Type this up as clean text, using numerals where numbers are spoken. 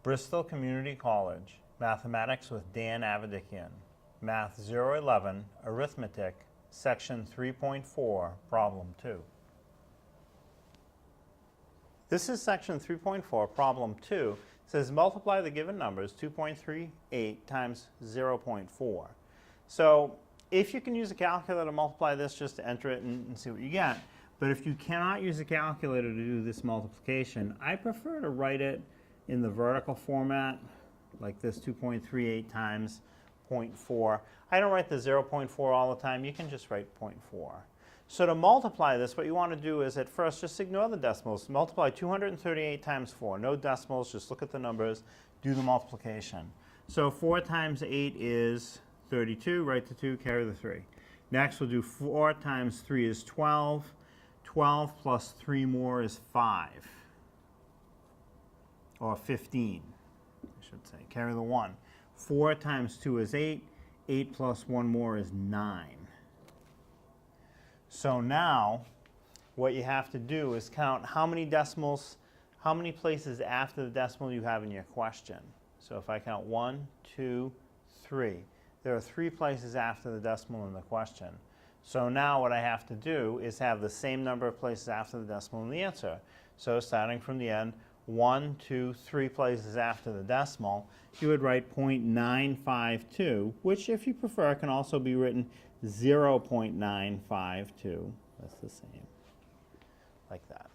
Bristol Community College, Mathematics with Dan Avedikian, Math 011, Arithmetic, Section 3.4, Problem 2. This is Section 3.4, Problem 2. It says multiply the given numbers 2.38 times 0.4. So if you can use a calculator to multiply this, just to enter it and see what you get. But if you cannot use a calculator to do this multiplication, I prefer to write it in the vertical format, like this 2.38 times 0.4. I don't write the 0.4 all the time. You can just write 0.4. So to multiply this, what you want to do is at first just ignore the decimals. Multiply 238 times 4. No decimals, just look at the numbers, do the multiplication. So 4 times 8 is 32. Write the 2, carry the 3. Next we'll do 4 times 3 is 12. 12 plus 3 more is 5. Or 15, I should say. Carry the 1. 4 times 2 is 8. 8 plus 1 more is 9. So now, what you have to do is count how many decimals, how many places after the decimal you have in your question. So if I count 1, 2, 3, there are 3 places after the decimal in the question. So now what I have to do is have the same number of places after the decimal in the answer. So starting from the end, 1, 2, 3 places after the decimal, you would write 0.952, which if you prefer can also be written 0.952. That's the same, like that.